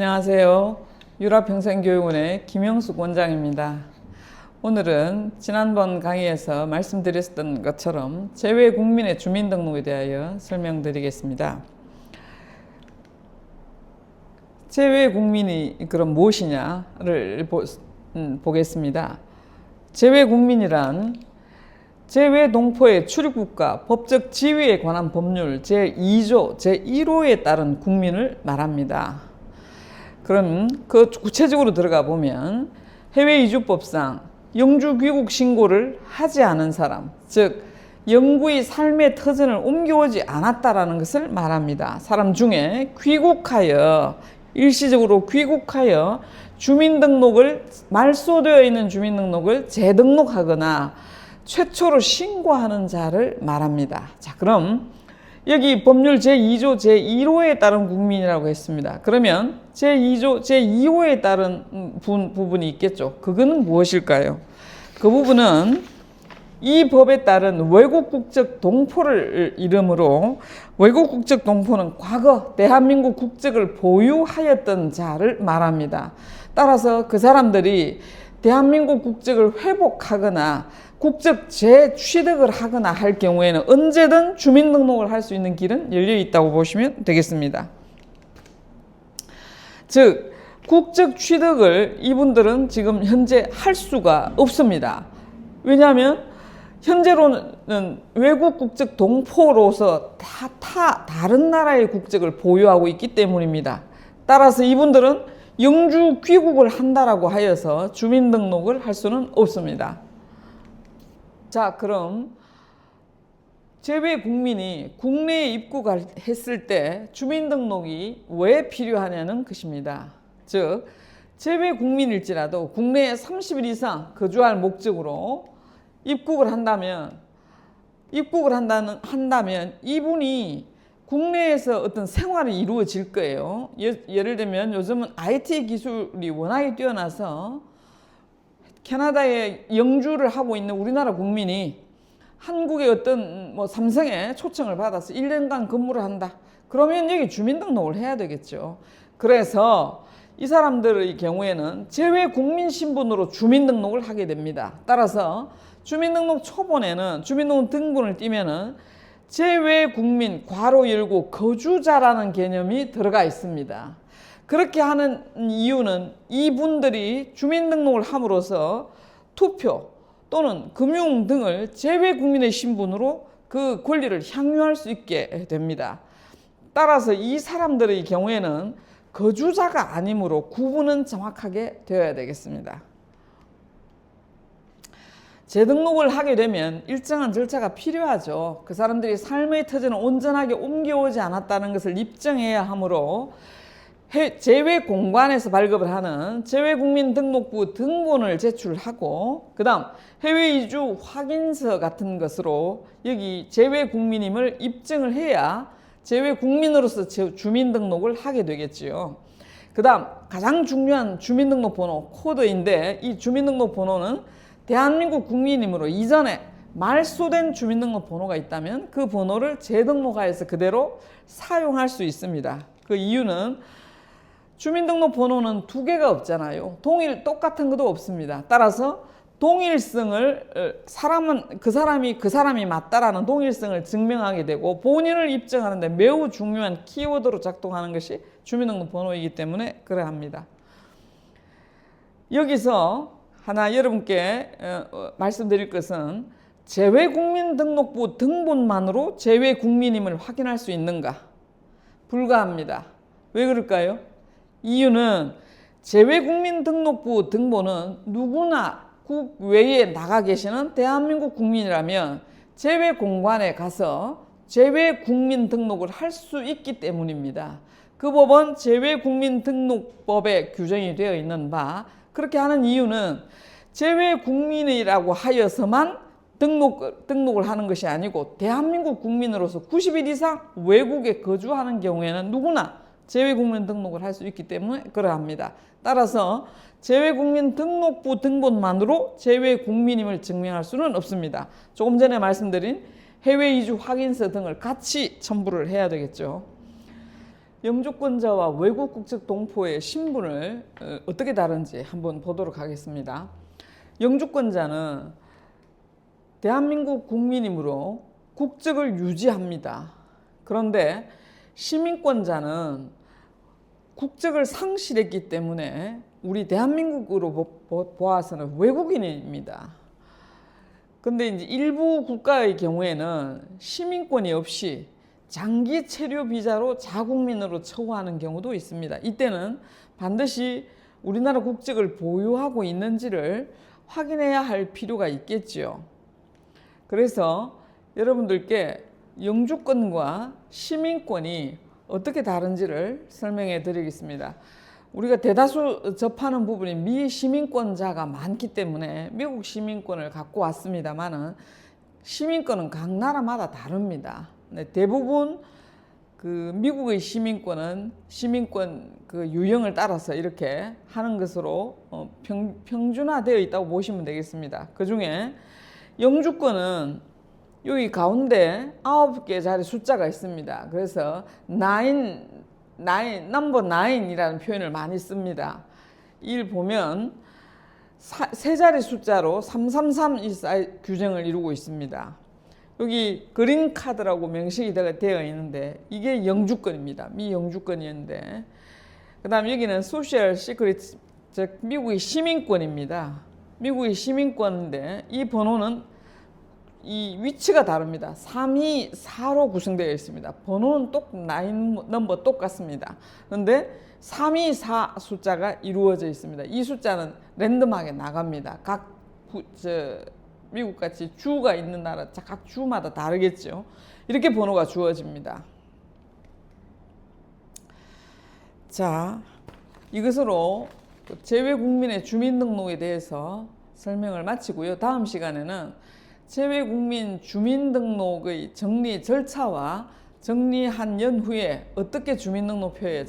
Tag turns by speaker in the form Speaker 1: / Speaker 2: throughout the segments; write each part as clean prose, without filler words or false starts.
Speaker 1: 안녕하세요. 유라평생교육원의 김영숙 원장입니다. 오늘은 지난번 강의에서 말씀드렸던 것처럼 재외국민의 주민등록에 대하여 설명드리겠습니다. 재외국민이 그럼 무엇이냐를 보겠습니다. 재외국민이란 재외동포의 출입국과 법적 지위에 관한 법률 제2조 제1호에 따른 국민을 말합니다. 그럼 그 구체적으로 들어가 보면 해외이주법상 영주 귀국 신고를 하지 않은 사람, 즉 영구히 삶의 터전을 옮겨오지 않았다라는 것을 말합니다. 사람 중에 귀국하여 일시적으로 귀국하여 주민등록을 말소되어 있는 주민등록을 재등록하거나 최초로 신고하는 자를 말합니다. 자, 그럼 여기 법률 제2조 제1호에 따른 국민이라고 했습니다. 그러면 제2조 제2호에 따른 부분이 있겠죠. 그거는 무엇일까요? 그 부분은 이 법에 따른 외국 국적 동포를 이름으로, 외국 국적 동포는 과거 대한민국 국적을 보유하였던 자를 말합니다. 따라서 그 사람들이 대한민국 국적을 회복하거나 국적 재취득을 하거나 할 경우에는 언제든 주민등록을 할 수 있는 길은 열려 있다고 보시면 되겠습니다. 즉 국적 취득을 이분들은 지금 현재 할 수가 없습니다. 왜냐하면 현재로는 외국 국적 동포로서 다른 나라의 국적을 보유하고 있기 때문입니다. 따라서 이분들은 영주 귀국을 한다라고 하여서 주민등록을 할 수는 없습니다. 자, 그럼 재외국민이 국내에 입국했을 때 주민등록이 왜 필요하냐는 것입니다. 즉 재외국민일지라도 국내에 30일 이상 거주할 목적으로 입국을 한다면 이분이 국내에서 어떤 생활이 이루어질 거예요. 예를 들면 요즘은 IT 기술이 워낙에 뛰어나서 캐나다에 영주를 하고 있는 우리나라 국민이 한국의 어떤 삼성에 초청을 받아서 1년간 근무를 한다. 그러면 여기 주민등록을 해야 되겠죠. 그래서 이 사람들의 경우에는 재외국민 신분으로 주민등록을 하게 됩니다. 따라서 주민등록 초본에는 주민등록 등본을 띄면은 재외국민 괄호 열고 거주자라는 개념이 들어가 있습니다. 그렇게 하는 이유는 이분들이 주민등록을 함으로써 투표 또는 금융 등을 재외국민의 신분으로 그 권리를 향유할 수 있게 됩니다. 따라서 이 사람들의 경우에는 거주자가 아니므로 구분은 정확하게 되어야 되겠습니다. 재등록을 하게 되면 일정한 절차가 필요하죠. 그 사람들이 삶의 터전을 온전하게 옮겨오지 않았다는 것을 입증해야 하므로 재외공관에서 발급을 하는 재외국민 등록부 등본을 제출하고, 그 다음 해외이주 확인서 같은 것으로 여기 재외국민임을 입증을 해야 재외국민으로서 주민등록을 하게 되겠지요. 그 다음 가장 중요한 주민등록번호 코드인데, 이 주민등록번호는 대한민국 국민이므로 이전에 말소된 주민등록번호가 있다면 그 번호를 재등록하여서 그대로 사용할 수 있습니다. 그 이유는 주민등록번호는 두 개가 없잖아요. 똑같은 것도 없습니다. 따라서 동일성을 그 사람이 맞다라는 동일성을 증명하게 되고 본인을 입증하는데 매우 중요한 키워드로 작동하는 것이 주민등록번호이기 때문에 그러합니다. 여기서 하나 여러분께 말씀드릴 것은 재외국민등록부 등본만으로 재외국민임을 확인할 수 있는가? 불가합니다. 왜 그럴까요? 이유는 재외국민등록부 등본은 누구나 국외에 나가 계시는 대한민국 국민이라면 재외공관에 가서 재외국민 등록을 할 수 있기 때문입니다. 그 법은 재외국민등록법에 규정이 되어 있는 바, 그렇게 하는 이유는 재외국민이라고 하여서만 등록을 하는 것이 아니고 대한민국 국민으로서 90일 이상 외국에 거주하는 경우에는 누구나 재외국민 등록을 할 수 있기 때문에 그러합니다. 따라서 재외국민 등록부 등본만으로 재외국민임을 증명할 수는 없습니다. 조금 전에 말씀드린 해외이주 확인서 등을 같이 첨부를 해야 되겠죠. 영주권자와 외국 국적 동포의 신분을 어떻게 다른지 한번 보도록 하겠습니다. 영주권자는 대한민국 국민이므로 국적을 유지합니다. 그런데 시민권자는 국적을 상실했기 때문에 우리 대한민국으로 보아서는 외국인입니다. 근데 이제 일부 국가의 경우에는 시민권이 없이 장기 체류 비자로 자국민으로 처우하는 경우도 있습니다. 이때는 반드시 우리나라 국적을 보유하고 있는지를 확인해야 할 필요가 있겠지요. 그래서 여러분들께 영주권과 시민권이 어떻게 다른지를 설명해 드리겠습니다. 우리가 대다수 접하는 부분이 미시민권자가 많기 때문에 미국 시민권을 갖고 왔습니다만은 시민권은 각 나라마다 다릅니다. 네, 대부분 그 미국의 시민권은 시민권 그 유형을 따라서 이렇게 하는 것으로 평준화되어 있다고 보시면 되겠습니다. 그 중에 영주권은 여기 가운데 9개 자리 숫자가 있습니다. 그래서 넘버 9이라는 표현을 많이 씁니다. 이를 보면 세 자리 숫자로 333 규정을 이루고 있습니다. 여기 그린 카드라고 명식이 되어 있는데 이게 영주권입니다. 미영주권이었는데 그 다음 여기는 소셜 시크릿, 즉 미국의 시민권입니다. 미국의 시민권인데 이 번호는 이 위치가 다릅니다. 324로 구성되어 있습니다. 번호는 넘버 똑같습니다. 그런데 324 숫자가 이루어져 있습니다. 이 숫자는 랜덤하게 나갑니다. 미국같이 주가 있는 나라 각 주마다 다르겠죠. 이렇게 번호가 주어집니다. 자, 이것으로 재외국민의 주민등록에 대해서 설명을 마치고요. 다음 시간에는 재외국민 주민등록의 정리 절차와 정리한 연후에 어떻게 주민등록표에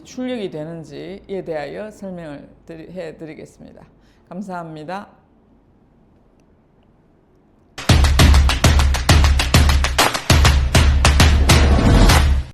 Speaker 1: 출력이 되는지에 대하여 설명을 해드리겠습니다. 감사합니다.